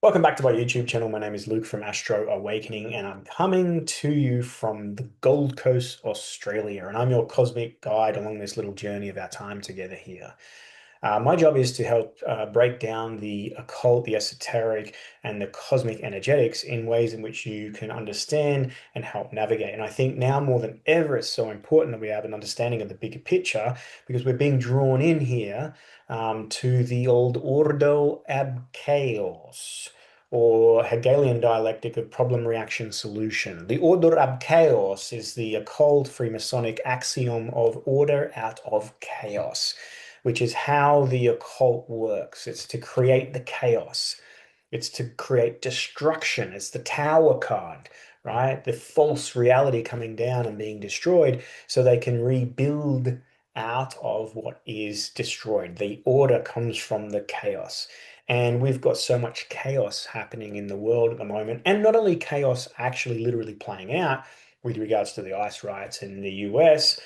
Welcome back to my YouTube channel. My name is Luke from Astro Awakening, and I'm coming to you from the Gold Coast, Australia. And I'm your cosmic guide along this little journey of our time together here. My job is to help break down the occult, the esoteric, and the cosmic energetics in ways in which you can understand and help navigate. And I think now more than ever, it's so important that we have an understanding of the bigger picture because we're being drawn in here to the old Ordo Ab Chaos, or Hegelian dialectic of problem reaction solution. The Ordo Ab Chaos is the occult Freemasonic axiom of order out of chaos, which is how the occult works. It's to create the chaos. It's to create destruction. It's the Tower card, right? The false reality coming down and being destroyed so they can rebuild out of what is destroyed. The order comes from the chaos. And we've got so much chaos happening in the world at the moment. And not only chaos actually literally playing out with regards to the ICE riots in the US,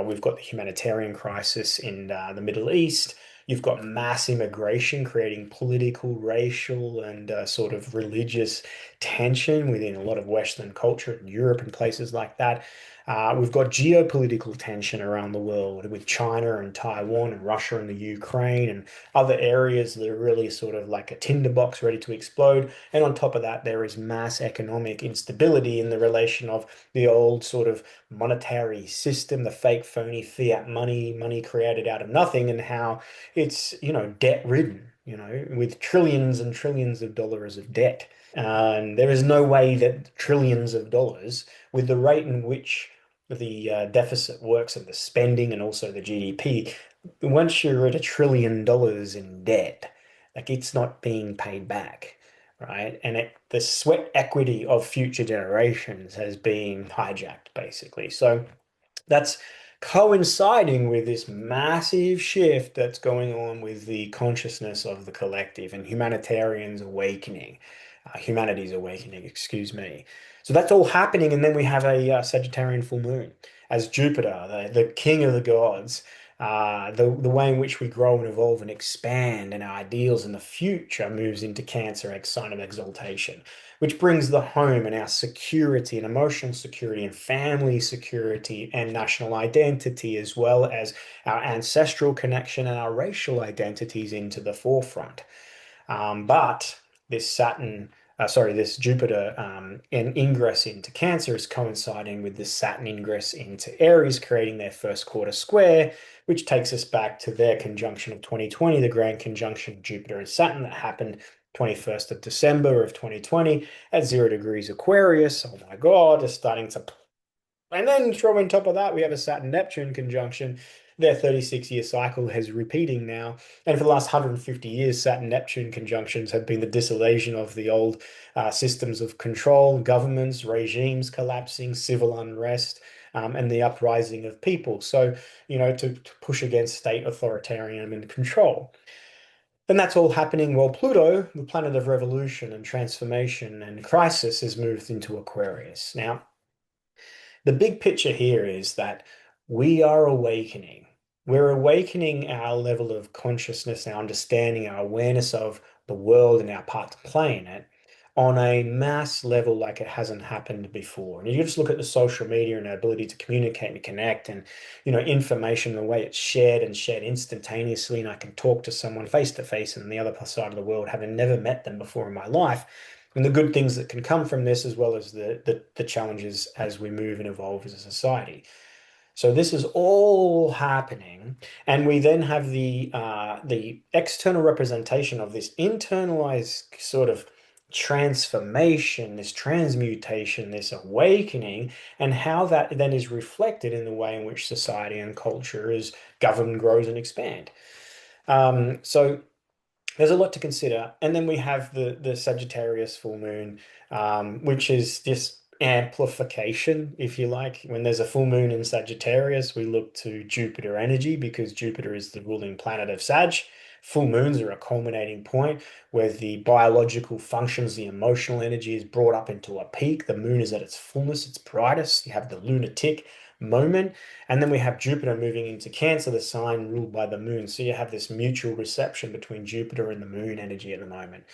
we've got the humanitarian crisis in the Middle East. You've got mass immigration creating political, racial, and sort of religious tension within a lot of Western culture in Europe and places like that. We've got geopolitical tension around the world with China and Taiwan and Russia and the Ukraine and other areas that are really sort of like a tinderbox ready to explode. And on top of that, there is mass economic instability in the relation of the old sort of monetary system, the fake, phony fiat money, money created out of nothing, and how it's, debt ridden, with trillions and trillions of dollars of debt. And there is no way that trillions of dollars, with the rate in which the deficit works and the spending and also the GDP, once you're at $1 trillion in debt, like it's not being paid back, right? And the sweat equity of future generations has been hijacked, basically. So that's coinciding with this massive shift that's going on with the consciousness of the collective and humanity's awakening, excuse me. So that's all happening, and then we have a Sagittarian full moon as Jupiter, the king of the gods. The way in which we grow and evolve and expand and our ideals in the future moves into Cancer, ex sign of exaltation, which brings the home and our security and emotional security and family security and national identity, as well as our ancestral connection and our racial identities into the forefront. But this this Jupiter ingress into Cancer is coinciding with this Saturn ingress into Aries, creating their first quarter square, which takes us back to their conjunction of 2020, the grand conjunction of Jupiter and Saturn that happened 21st of December of 2020 at 0 degrees Aquarius. Oh my God, it's starting to. And then throw on top of that, we have a Saturn-Neptune conjunction. Their 36-year cycle is repeating now. And for the last 150 years, Saturn-Neptune conjunctions have been the dissolution of the old systems of control, governments, regimes collapsing, civil unrest, and the uprising of people. So, to push against state authoritarianism and control. And that's all happening while Pluto, the planet of revolution and transformation and crisis, has moved into Aquarius. Now, the big picture here is that we are awakening. We're awakening our level of consciousness, our understanding, our awareness of the world and our part to play in it on a mass level like it hasn't happened before. And you just look at the social media and our ability to communicate and connect and, information, the way it's shared and shared instantaneously. And I can talk to someone face to face on the other side of the world, having never met them before in my life, and the good things that can come from this, as well as the challenges as we move and evolve as a society. So this is all happening, and we then have the external representation of this internalized sort of transformation, this transmutation, this awakening, and how that then is reflected in the way in which society and culture is governed, grows, and expand. So there's a lot to consider. And then we have the Sagittarius full moon, which is this amplification, if you like. When there's a full moon in Sagittarius, we look to Jupiter energy because Jupiter is the ruling planet of Sag. Full moons are a culminating point where the biological functions, the emotional energy is brought up into a peak. The moon is at its fullness, its brightest. You have the lunatic moment. And then we have Jupiter moving into Cancer, the sign ruled by the moon. So you have this mutual reception between Jupiter and the moon energy at the moment.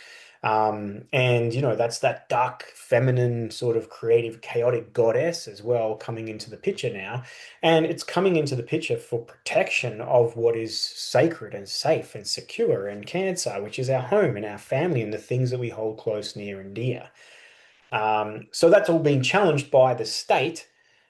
And, that's that dark, feminine, sort of creative, chaotic goddess as well coming into the picture now. And it's coming into the picture for protection of what is sacred and safe and secure in Cancer, which is our home and our family and the things that we hold close, near, and dear. So that's all being challenged by the state.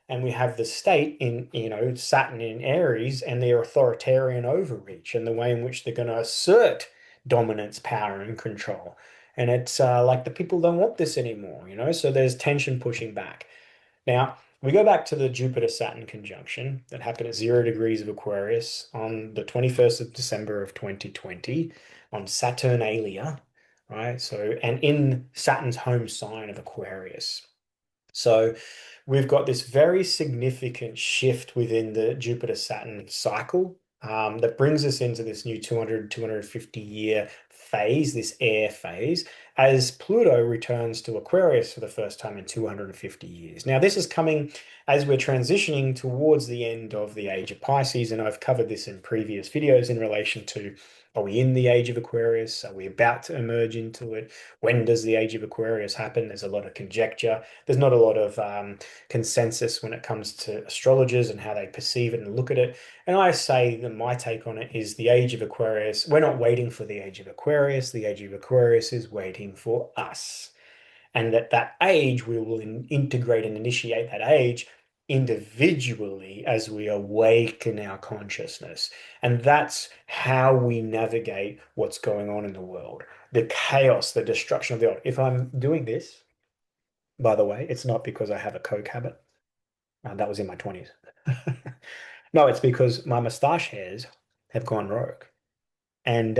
And we have the state in, Saturn in Aries and their authoritarian overreach and the way in which they're going to assert dominance, power, and control. And it's like the people don't want this anymore, so there's tension pushing back. Now, we go back to the Jupiter-Saturn conjunction that happened at 0 degrees of Aquarius on the 21st of December of 2020 on Saturnalia, right? So, and in Saturn's home sign of Aquarius. So we've got this very significant shift within the Jupiter-Saturn cycle that brings us into this new 200, 250-year phase, this air phase, as Pluto returns to Aquarius for the first time in 250 years. Now, this is coming as we're transitioning towards the end of the age of Pisces, and I've covered this in previous videos in relation to, are we in the age of Aquarius? Are we about to emerge into it? When does the age of Aquarius happen? There's a lot of conjecture. There's not a lot of consensus when it comes to astrologers and how they perceive it and look at it. And I say that my take on it is the age of Aquarius. We're not waiting for the age of Aquarius. The age of Aquarius is waiting for us. And that age, we will integrate and initiate that age individually as we awaken our consciousness. And that's how we navigate what's going on in the world. The chaos, the destruction of the world. If I'm doing this, by the way, it's not because I have a coke habit. That was in my 20s. No, it's because my mustache hairs have gone rogue. And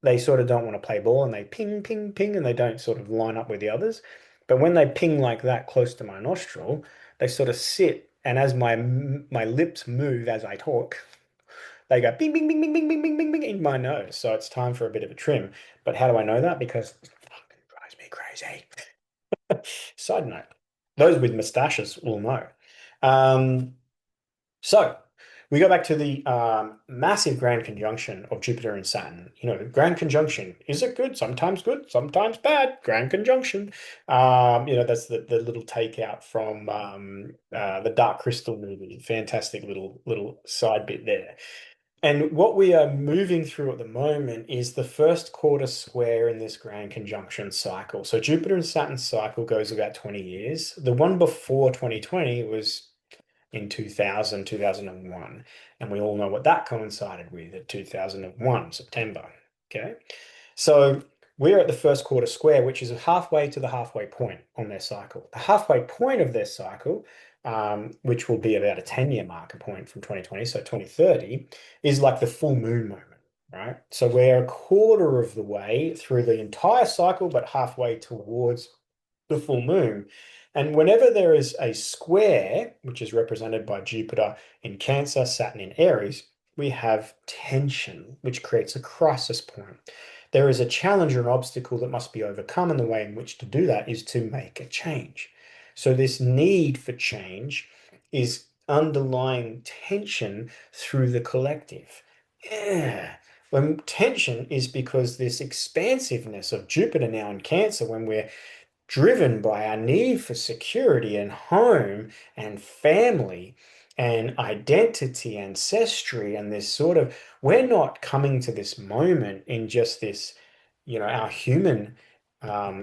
they sort of don't want to play ball and they ping, ping, ping, and they don't sort of line up with the others. But when they ping like that close to my nostril, they sort of sit. And as my lips move as I talk, they go bing, bing, bing, bing, bing, bing, bing, bing, bing in my nose. So it's time for a bit of a trim. But how do I know that? Because it fucking drives me crazy. Side note, those with mustaches will know. Um, so we go back to the massive grand conjunction of Jupiter and Saturn. Grand conjunction, is it good, sometimes bad. Grand conjunction. That's the little takeout from the Dark Crystal movie. Fantastic little side bit there. And what we are moving through at the moment is the first quarter square in this grand conjunction cycle. So Jupiter and Saturn cycle goes about 20 years. The one before 2020 was in 2000, 2001. And we all know what that coincided with at 2001, September. Okay. So we're at the first quarter square, which is halfway to the halfway point on their cycle. The halfway point of their cycle, which will be about a 10-year marker point from 2020, so 2030, is like the full moon moment, right? So we're a quarter of the way through the entire cycle, but halfway towards the full moon. And whenever there is a square, which is represented by Jupiter in Cancer, Saturn in Aries, we have tension, which creates a crisis point. There is a challenge or an obstacle that must be overcome, and the way in which to do that is to make a change. So this need for change is underlying tension through the collective. Yeah. When tension is because this expansiveness of Jupiter now in Cancer, when we're driven by our need for security and home and family and identity, ancestry, and this sort of, we're not coming to this moment in just this, our human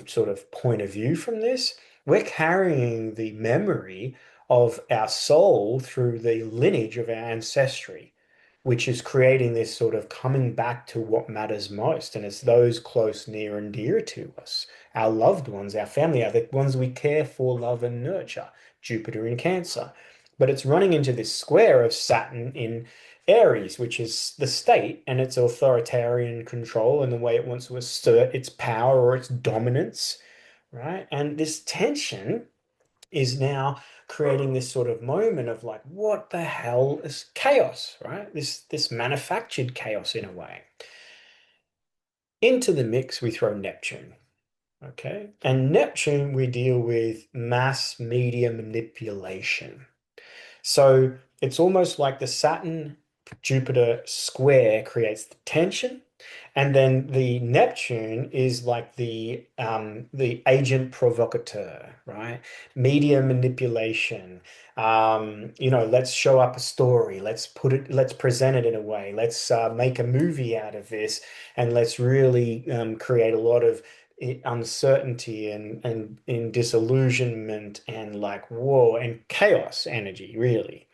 sort of point of view from this. We're carrying the memory of our soul through the lineage of our ancestry, which is creating this sort of coming back to what matters most. And it's those close, near, and dear to us, our loved ones, our family, are the ones we care for, love, and nurture. Jupiter in Cancer. But it's running into this square of Saturn in Aries, which is the state and its authoritarian control and the way it wants to assert its power or its dominance, right? And this tension is now creating this sort of moment of like, what the hell is chaos, right? This manufactured chaos in a way. Into the mix, we throw Neptune. Okay. And Neptune, we deal with mass media manipulation. So it's almost like the Saturn Jupiter square creates the tension, And then the Neptune is like the agent provocateur, right? Media manipulation. Let's show up a story. Let's present it in a way. Let's make a movie out of this, and let's really create a lot of uncertainty and in disillusionment and like war and chaos energy, really.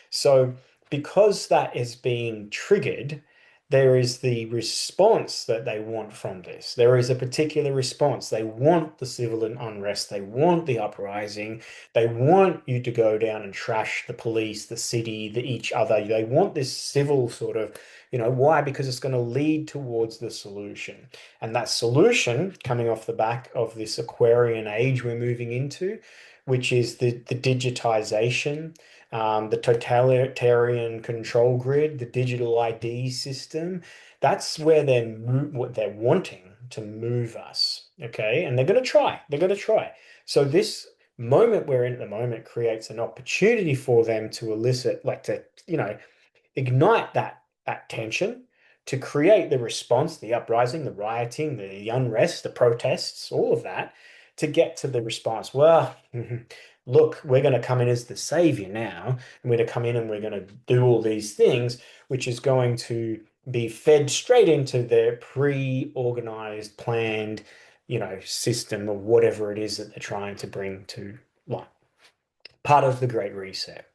So, because that is being triggered, there is the response that they want from this. There is a particular response. They want the civil unrest. They want the uprising. They want you to go down and trash the police, the city, each other. They want this civil sort of, why? Because it's going to lead towards the solution. And that solution, coming off the back of this Aquarian age we're moving into, which is the digitization, the totalitarian control grid, the digital ID system. That's where what they're wanting to move us. Okay. And they're going to try. They're going to try. So this moment we're in at the moment creates an opportunity for them to elicit, like to, ignite that tension to create the response, the uprising, the rioting, the unrest, the protests, all of that, to get to the response. Well, look, we're going to come in as the savior now, and we're going to come in and we're going to do all these things, which is going to be fed straight into their pre-organized, planned, system or whatever it is that they're trying to bring to light. Part of the Great Reset.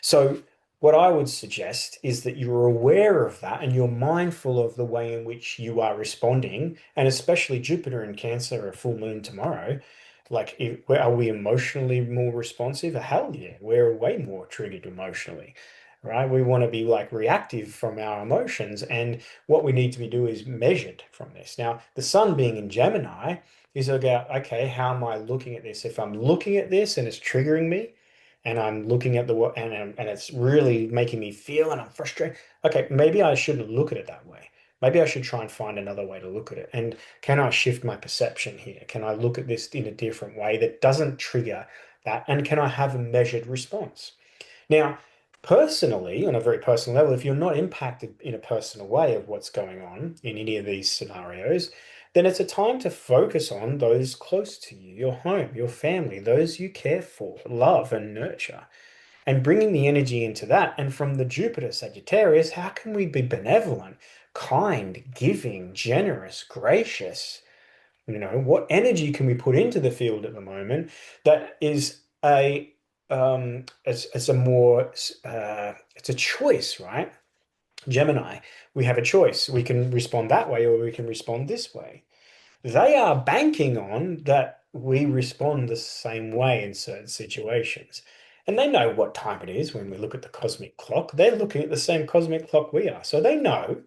So, what I would suggest is that you're aware of that and you're mindful of the way in which you are responding, and especially Jupiter in Cancer, a full moon tomorrow. Like, are we emotionally more responsive? Hell yeah, we're way more triggered emotionally, right? We want to be like reactive from our emotions, and what we need to be doing is measured from this. Now, the sun being in Gemini is about, okay, how am I looking at this? If I'm looking at this and it's triggering me, and I'm looking at and it's really making me feel and I'm frustrated. Okay, maybe I shouldn't look at it that way. Maybe I should try and find another way to look at it. And can I shift my perception here? Can I look at this in a different way that doesn't trigger that? And can I have a measured response? Now, personally, on a very personal level, if you're not impacted in a personal way of what's going on in any of these scenarios, then it's a time to focus on those close to you, your home, your family, those you care for, love and nurture, and bringing the energy into that. And from the Jupiter Sagittarius, how can we be benevolent, kind, giving, generous, gracious? What energy can we put into the field at the moment that is as a more it's a choice, right? Gemini, we have a choice. We can respond that way or we can respond this way. They are banking on that we respond the same way in certain situations. And they know what time it is when we look at the cosmic clock. They're looking at the same cosmic clock we are. So they know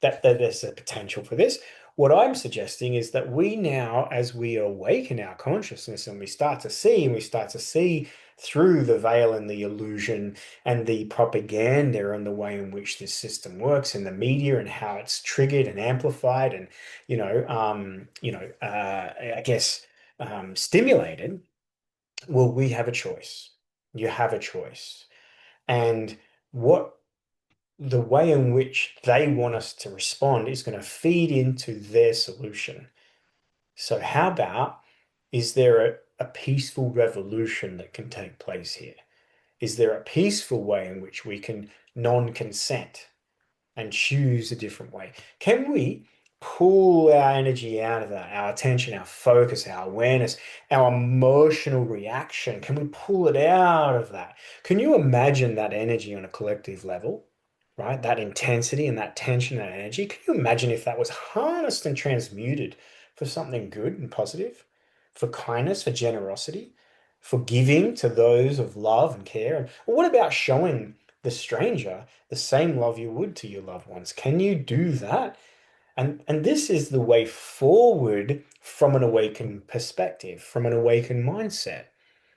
that there's a potential for this. What I'm suggesting is that we now, as we awaken our consciousness and we start to see through the veil and the illusion and the propaganda and the way in which this system works in the media and how it's triggered and amplified and, I guess, stimulated. Well, we have a choice. You have a choice. And what the way in which they want us to respond is going to feed into their solution. So, how about, is there a peaceful revolution that can take place here? Is there a peaceful way in which we can non-consent and choose a different way? Can we pull our energy out of that, our attention, our focus, our awareness, our emotional reaction? Can we pull it out of that? Can you imagine that energy on a collective level, right? That intensity and that tension and energy. Can you imagine if that was harnessed and transmuted for something good and positive, for kindness, for generosity, for giving to those of love and care? And what about showing the stranger the same love you would to your loved ones? Can you do that? And this is the way forward from an awakened perspective, from an awakened mindset,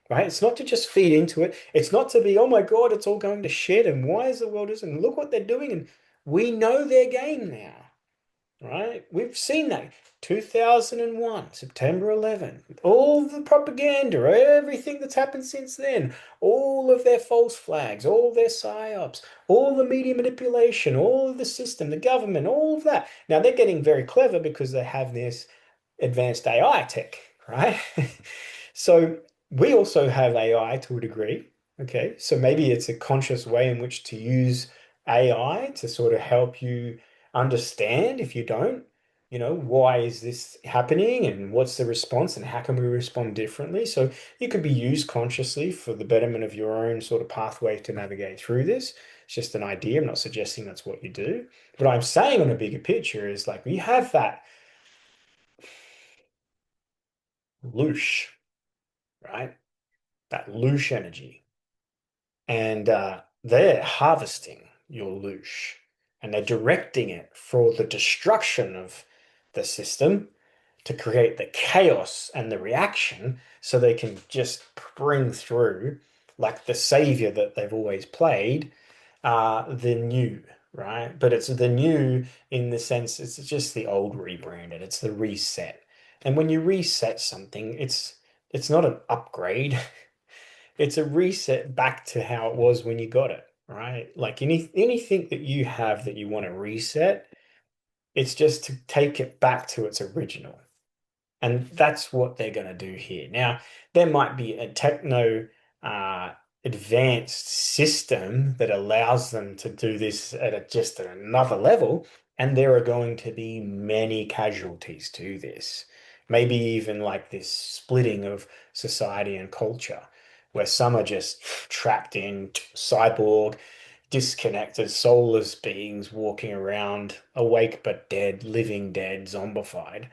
right? It's not to just feed into it. It's not to be, oh my God, it's all going to shit. And why is the world is, and look what they're doing. And we know their game now. right? We've seen that. 2001, September 11th, all the propaganda, everything that's happened since then, all of their false flags, all of their psyops, all the media manipulation, all of the system, the government, all of that. Now they're getting very clever because they have this advanced AI tech, right? So we also have AI to a degree. Okay, so maybe it's a conscious way in which to use AI to sort of help you understand if you don't, why is this happening and what's the response and how can we respond differently? So it can be used consciously for the betterment of your own sort of pathway to navigate through this. It's just an idea. I'm not suggesting that's what you do. What I'm saying on a bigger picture is like we have that loosh, right? That loosh energy. And they're harvesting your loosh and they're directing it for the destruction of the system to create the chaos and the reaction so they can just bring through, like the savior that they've always played, the new, right? But it's the new in the sense it's just the old rebranded, it's the reset. And when you reset something, it's not an upgrade. It's a reset back to how it was when you got it, right? Like anything that you have that you want to reset, it's just to take it back to its original. And that's what they're going to do here. Now, there might be a techno uh, advanced system that allows them to do this at just at another level, and there are going to be many casualties to this. Maybe even like this splitting of society and culture, where some are just trapped in cyborg, disconnected, soulless beings walking around, awake but dead, living dead, zombified,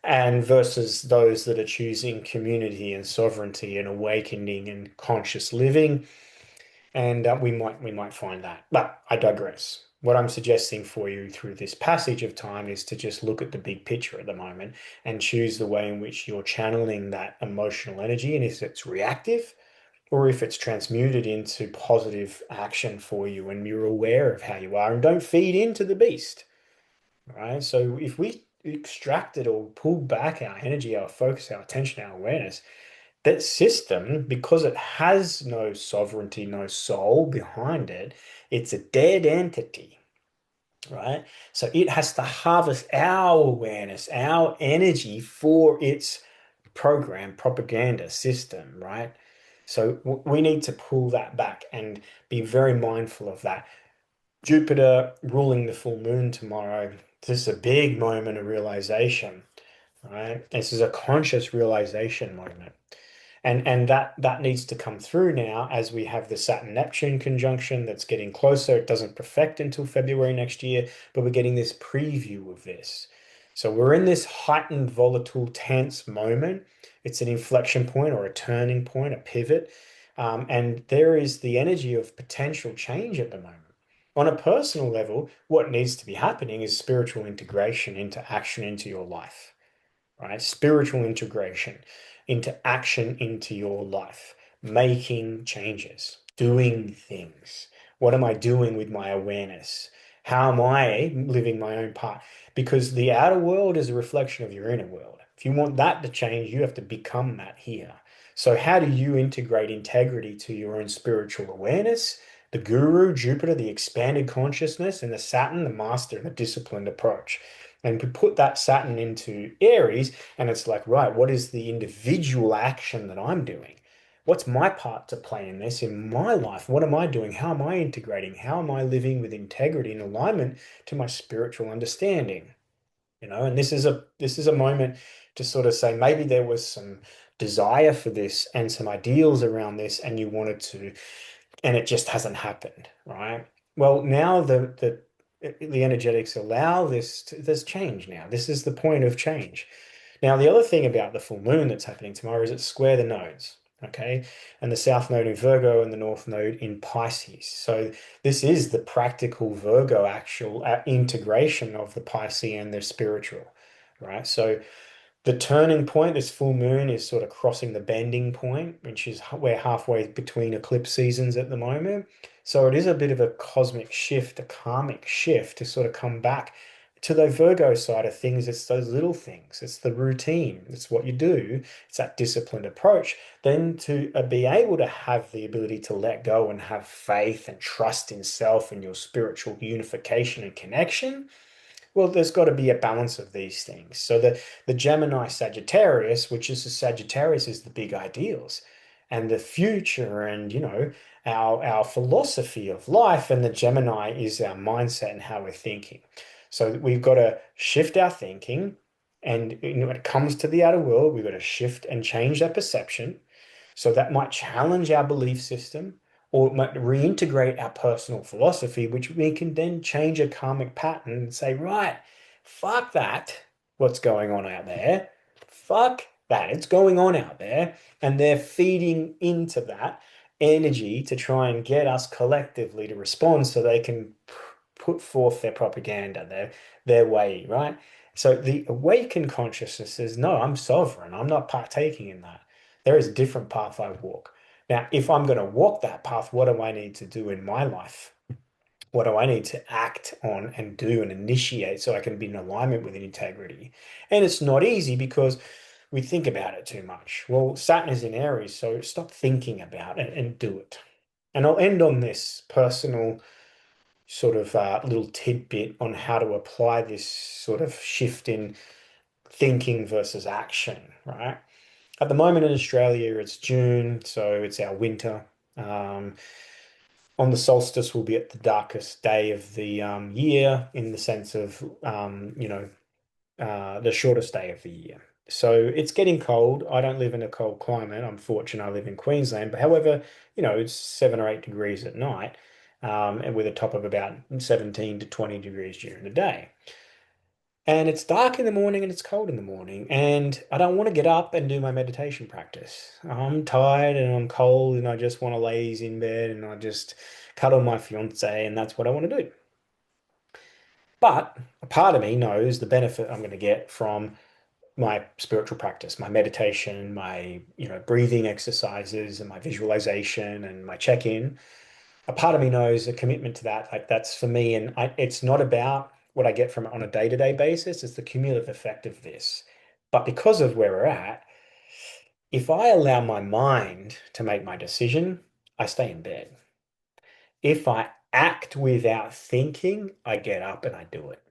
and versus those that are choosing community and sovereignty and awakening and conscious living. And we might find that. But I digress. What I'm suggesting for you through this passage of time is to just look at the big picture at the moment and choose the way in which you're channeling that emotional energy, and if it's reactive or if it's transmuted into positive action for you and you're aware of how you are and don't feed into the beast, right? So if we extracted or pulled back our energy, our focus, our attention, our awareness, that system, because it has no sovereignty, no soul behind it, it's a dead entity, right? So it has to harvest our awareness, our energy for its program, propaganda system, right? So we need to pull that back and be very mindful of that. Jupiter ruling the full moon tomorrow. This is a big moment of realization, right? This is a conscious realization moment. And that needs to come through now as we have the Saturn Neptune conjunction that's getting closer. It doesn't perfect until February next year, but we're getting this preview of this. So we're in this heightened, volatile, tense moment. It's an inflection point or a turning point, a pivot. And there is the energy of potential change at the moment. On a personal level, what needs to be happening is spiritual integration into action into your life, right? Spiritual integration into action into your life, making changes, doing things. What am I doing with my awareness? How am I living my own part? Because the outer world is a reflection of your inner world. If you want that to change, you have to become that here. So, how do you integrate integrity to your own spiritual awareness? The guru, Jupiter, the expanded consciousness, and the Saturn, the master, and the disciplined approach. And we put that Saturn into Aries, and it's like, right, what is the individual action that I'm doing? What's my part to play in this in my life? What am I doing? How am I integrating? How am I living with integrity and alignment to my spiritual understanding? And this is a moment to sort of say maybe there was some desire for this and some ideals around this, and you wanted to and it just hasn't happened, right? Well, now the energetics allow there's change now. This is the point of change. Now, the other thing about the full moon that's happening tomorrow is it's square the nodes, okay? And the south node in Virgo and the north node in Pisces. So this is the practical Virgo actual integration of the Pisces and the spiritual, right? So the turning point, this full moon is sort of crossing the bending point, which is we're halfway between eclipse seasons at the moment. So it is a bit of a cosmic shift, a karmic shift to sort of come back to the Virgo side of things, it's those little things. It's the routine. It's what you do. It's that disciplined approach. Then to be able to have the ability to let go and have faith and trust in self and your spiritual unification and connection. Well, there's got to be a balance of these things. So the Gemini Sagittarius, which is the Sagittarius, is the big ideals and the future, and our philosophy of life, and the Gemini is our mindset and how we're thinking. So we've got to shift our thinking, and when it comes to the outer world, we've got to shift and change our perception. So that might challenge our belief system, or it might reintegrate our personal philosophy, which we can then change a karmic pattern and say, right, fuck that, what's going on out there? Fuck that, it's going on out there. And they're feeding into that energy to try and get us collectively to respond so they can put forth their propaganda, their way, right? So the awakened consciousness says, no, I'm sovereign. I'm not partaking in that. There is a different path I walk. Now, if I'm going to walk that path, what do I need to do in my life? What do I need to act on and do and initiate so I can be in alignment with integrity? And it's not easy because we think about it too much. Well, Saturn is in Aries, so stop thinking about it and do it. And I'll end on this personal sort of little tidbit on how to apply this sort of shift in thinking versus action, right? At the moment in Australia, it's June, so it's our winter. Um, on the solstice, we'll be at the darkest day of the year in the sense of, the shortest day of the year. So it's getting cold. I don't live in a cold climate. I'm fortunate I live in Queensland. But however, it's 7 or 8 degrees at night, and with a top of about 17 to 20 degrees during the day. And it's dark in the morning and it's cold in the morning. And I don't want to get up and do my meditation practice. I'm tired and I'm cold and I just want to laze in bed and I just cuddle my fiance, and that's what I want to do. But a part of me knows the benefit I'm going to get from my spiritual practice, my meditation, my, breathing exercises and my visualization and my check-in. A part of me knows a commitment to that. Like that's for me. And it's not about what I get from it on a day-to-day basis. It's the cumulative effect of this. But because of where we're at, if I allow my mind to make my decision, I stay in bed. If I act without thinking, I get up and I do it.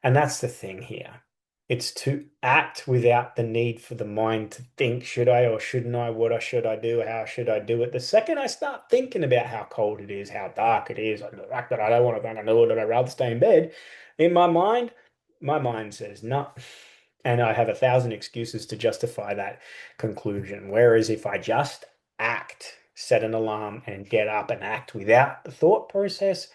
And that's the thing here. It's to act without the need for the mind to think, should I or shouldn't I? Should I do? How should I do it? The second I start thinking about how cold it is, how dark it is, the fact that I don't want to think, I know that I'd rather stay in bed, in my mind says no. And I have 1,000 excuses to justify that conclusion. Whereas if I just act, set an alarm and get up and act without the thought process,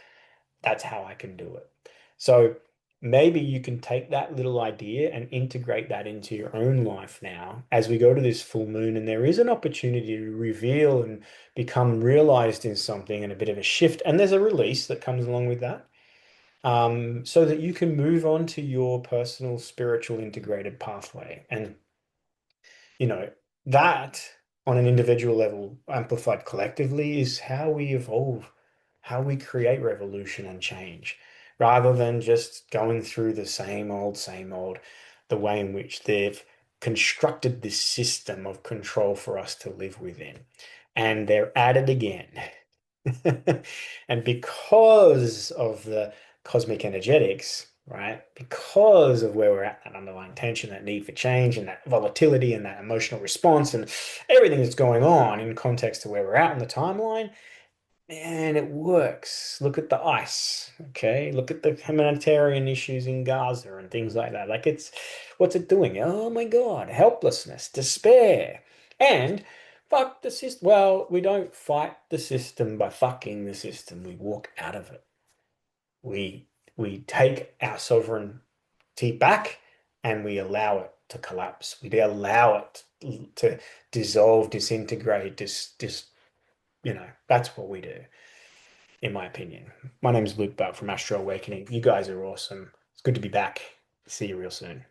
that's how I can do it. So maybe you can take that little idea and integrate that into your own life now as we go to this full moon. And there is an opportunity to reveal and become realized in something and a bit of a shift. And there's a release that comes along with that. So that you can move on to your personal spiritual integrated pathway. And you know, that on an individual level, amplified collectively, is how we evolve, how we create revolution and change, rather than just going through the same old, the way in which they've constructed this system of control for us to live within. And they're at it again. And because of the cosmic energetics, right? Because of where we're at, that underlying tension, that need for change, and that volatility, and that emotional response, and everything that's going on in context to where we're at in the timeline, man, it works. Look at the ice, okay? Look at the humanitarian issues in Gaza and things like that. Like what's it doing? Oh my God, helplessness, despair, and fuck the system. Well, we don't fight the system by fucking the system. We walk out of it. We we take our sovereignty back and we allow it to collapse. We allow it to dissolve, disintegrate, that's what we do, in my opinion. My name is Luke Buck from Astro Awakening. You guys are awesome. It's good to be back. See you real soon.